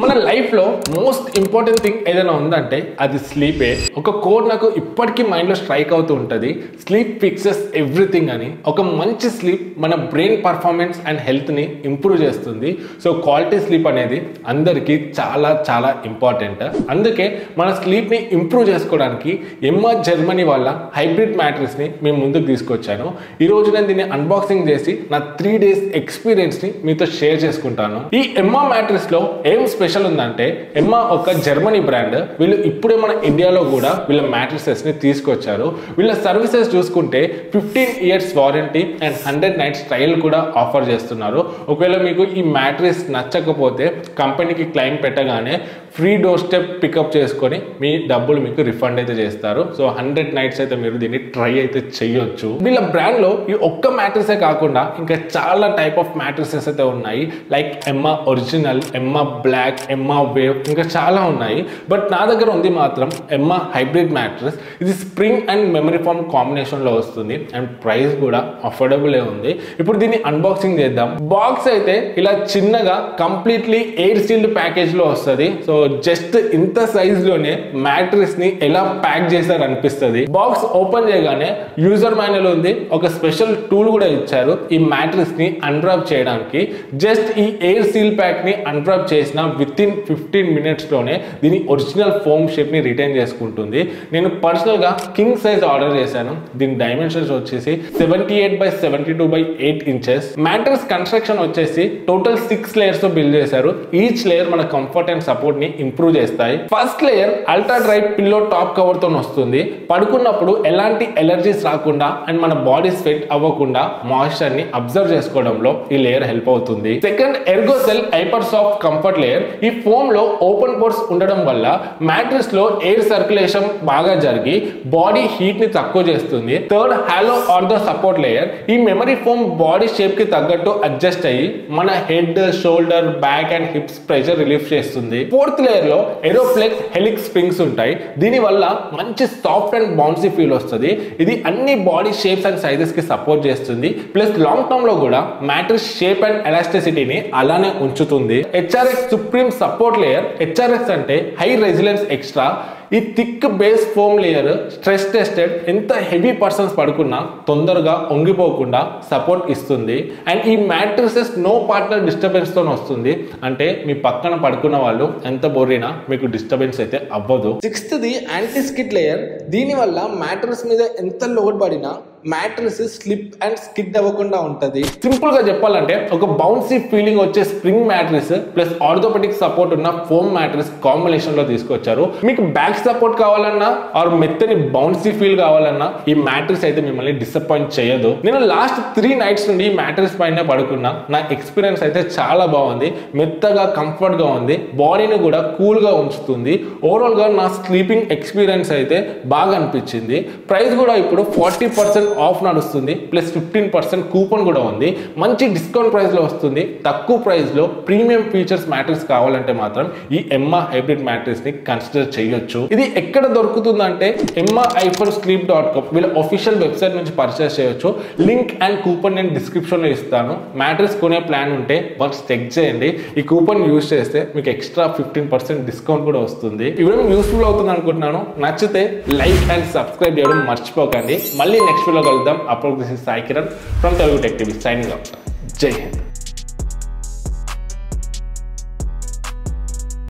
మన లైఫ్ లో most important thing ఏదైనా ఉందంటే అది స్లీపే. ఒక కోడ్ నాకు ఇప్పటికీ మైండ్ లో స్ట్రైక్ అవుతూ ఉంటుంది, స్లీప్ ఫిక్సెస్ ఎవ్రీథింగ్ అని. ఒక మంచి స్లీప్ మన బ్రెయిన్ పర్ఫార్మెన్స్ అండ్ హెల్త్ ని ఇంప్రూవ్ చేస్తుంది. సో క్వాలిటీ స్లీప్ అనేది అందరికీ చాలా చాలా ఇంపార్టెంట్. అందుకే మన స్లీప్ ని ఇంప్రూవ్ చేసుకోవడానికి ఎంఆర్ జర్మనీ వాళ్ళ హైబ్రిడ్ మ్యాట్రెస్ ని మేము ముందుకు తీసుకొచ్చాను. ఈ రోజు నేను దీన్ని అన్బాక్సింగ్ చేసి నా 3 days ఎక్స్పీరియన్స్ ని మీతో షేర్ చేసుకుంటాను. ఈ ఎంఆర్ మ్యాట్రెస్ లో ఏం స్పెషల్ ఉందంటే, ఎమ్మా ఒక జర్మనీ బ్రాండ్. వీళ్ళు ఇప్పుడే మన ఇండియాలో కూడా వీళ్ళ మ్యాట్రెసెస్ ని తీసుకొచ్చారు. వీళ్ళ సర్వీసెస్ చూసుకుంటే 15 years warranty and 100 nights trial కూడా ఆఫర్ చేస్తున్నారు. ఒకవేళ మీకు ఈ మ్యాట్రెస్ నచ్చకపోతే కంపెనీకి క్లెయిమ్ పెట్టగానే ఫ్రీ డోర్ స్టెప్ పికప్ చేసుకొని మీ డబ్బులు మీకు రిఫండ్ అయితే చేస్తారు. సో 100 nights అయితే మీరు దీన్ని ట్రై అయితే చేయొచ్చు. వీళ్ళ బ్రాండ్ లో ఈ ఒక్క మ్యాట్రెసే కాకుండా ఇంకా చాలా టైప్ ఆఫ్ మ్యాట్రెసెస్ అయితే ఉన్నాయి. లైక్ ఎమ్మా ఒరిజినల్, ఎమ్మా బ్లాక్, ఎమ్మా వేవ్, ఇంకా చాలా ఉన్నాయి. బట్ నా దగ్గర ఉంది మాత్రం ఎమ్మా హైబ్రిడ్ మ్యాట్రెస్. ఇది spring and memory foam combination లో వస్తుంది అండ్ ప్రైస్ కూడా అఫోర్డబుల్ ఉంది. ఇప్పుడు దీన్ని అన్బాక్సింగ్ చేద్దాం. బాక్స్ అయితే ఇలా చిన్నగా కంప్లీట్లీ ఎయిర్ సీల్డ్ ప్యాకేజ్ లో వస్తుంది. సో జస్ట్ ఇంత సైజ్ లోనే మ్యాట్రెస్ ని ఎలా ప్యాక్ చేశారు అనిపిస్తుంది. బాక్స్ ఓపెన్ చేయగానే యూజర్ మాన్యువల్ ఉంది. ఒక స్పెషల్ టూల్ కూడా ఇచ్చారు ఈ మ్యాట్రెస్ ని అన్రాప్ చేయడానికి. జస్ట్ ఈ ఎయిర్ సీల్ ప్యాక్ ని అన్రాప్ చేసిన విత్ ఇన్ 15 minutes లోనే దీని ఒరిజినల్ ఫోమ్ షేప్ ని రిటైన్ చేసుకుంటుంది. నేను పర్సనల్ గా కింగ్ సైజ్ ఆర్డర్ చేశాను. దీని డైమెన్షన్స్ వచ్చేసి 78x72/8 inches. మ్యాట్రెస్ కన్స్ట్రక్షన్ వచ్చేసి టోటల్ 6 layers తో బిల్డ్ చేశారు. ఈచ్ లేయర్ మన కంఫర్ట్ అండ్ సపోర్ట్ ని ఇంప్రూవ్ చేస్తాయి. First layer ultra dry pillow top cover తో వస్తుంది. పడుకున్నప్పుడు ఎలాంటి ఎలర్జీస్ రాకుండా అండ్ మన బాడీ స్వెట్ అవ్వకుండా మాయిశ్చర్ ని అబ్జర్వ్ చేసుకోవడంలో ఈ లేయర్ హెల్ప్ అవుతుంది. Second Ergocell hyper soft comfort layer. ఈ ఫోమ్ లో ఓపెన్ పోర్ట్స్ ఉండడం వల్ల మ్యాట్రెస్ లో ఎయిర్ సర్క్యులేషన్ బాగా జరిగి బాడీ హీట్ ని తక్కువ చేస్తుంది. Third hollow or the support layer. ఈ మెమరీ ఫోమ్ బాడీ షేప్ కి తగ్గట్టు అడ్జస్ట్ అయ్యి మన head, shoulder, back and hips pressure relief చేస్తుంది. ఫోర్త్ లేయర్ లో ఏరోఫ్లెక్స్ హెలిక్స్ స్ప్రింగ్స్ ఉంటాయి. దీని వల్ల మంచి సాఫ్ట్ అండ్ బౌన్సీ ఫీల్ వస్తుంది. ఇది అన్ని బాడీ షేప్స్ అండ్ సైజెస్ కి సపోర్ట్ చేస్తుంది. ప్లస్ లాంగ్ టర్మ్ లో కూడా మ్యాట్రెస్ షేప్ అండ్ ఎలాస్టిసిటీని అలానే ఉంచుతుంది. HRX supreme support layer. HRX అంటే హై రెసిలెన్స్ ఎక్స్ట్రా. ఈ thick base foam layer stress tested. ఎంత హెవీ పర్సన్స్ పడుకున్నా తొందరగా ఒంగిపోకుండా సపోర్ట్ ఇస్తుంది. అండ్ ఈ మ్యాట్రెసెస్ నో పార్ట్నర్ డిస్టర్బెన్స్ తో వస్తుంది. అంటే మీ పక్కన పడుకున్న వాళ్ళు ఎంత బోరినా మీకు డిస్టర్బెన్స్ అయితే అవ్వదు. Sixth the anti skid layer. దీని వల్ల మ్యాట్రెస్ మీద ఎంత లోడ్ పడినా మ్యాట్రెస్ స్లిప్ అండ్ స్కిడ్ అవ్వకుండా ఉంటది. సింపుల్ గా చెప్పాలంటే ఒక బౌన్సీ ఫీలింగ్ వచ్చే spring mattress plus orthopaedic support ఉన్న ఫోమ్ మ్యాట్రెస్ కాంబినేషన్ లో తీసుకొచ్చారు. మీకు బ్యాక్ సపోర్ట్ కావాలన్నా ఆర్ మెత్తని బౌన్సీ ఫీల్ కావాలన్నా ఈ మ్యాట్రెస్ అయితే మిమ్మల్ని డిసప్పాయింట్ చేయదు. నేను లాస్ట్ 3 nights నుండి ఈ మ్యాట్రెస్ పైన పడుకున్నా. నా ఎక్స్పీరియన్స్ అయితే చాలా బాగుంది. మెత్తగా కంఫర్ట్ గా ఉంది. బాడీని కూడా కూల్ గా ఉంచుతుంది. ఓవరాల్ గా నా స్లీపింగ్ ఎక్స్పీరియన్స్ అయితే బాగా అనిపించింది. ప్రైస్ కూడా ఇప్పుడు 40% ఆఫ్ నడుస్తుంది. ప్లస్ 15% కూపన్ కూడా ఉంది. మంచి డిస్కౌంట్ ప్రైస్ లో వస్తుంది. తక్కువ ప్రైస్ లో ప్రీమియం ఫీచర్స్ మ్యాట్రెస్ కావాలంటే మాత్రం ఈ ఎమ్మా హైబ్రిడ్ మ్యాట్రెస్ ని కన్సిడర్ చేయొచ్చు. ఇది ఎక్కడ దొరుకుతుందంటే emma-sleep.com వీళ్ళ ఆఫీషియల్ వెబ్సైట్ నుంచి పర్చేస్ చేయొచ్చు. లింక్ అండ్ కూపన్ నేను డిస్క్రిప్షన్ లో ఇస్తాను. మ్యాట్రెస్ కొనే ప్లాన్ ఉంటే వన్స్ చెక్ చేయండి. ఈ కూపన్ యూజ్ చేస్తే మీకు ఎక్స్ట్రా 15% డిస్కౌంట్ కూడా వస్తుంది. ఈ వీడియో యూస్ఫుల్ అవుతుంది అనుకుంటున్నాను. నచ్చితే లైక్ అండ్ సబ్స్క్రైబ్ చేయడం మర్చిపోకండి. మళ్ళీ నెక్స్ట్ వీడియో కలుద్దాం. అప్పుడు this is Sai Kiran from Telugu tech TV signing out. జై హింద్.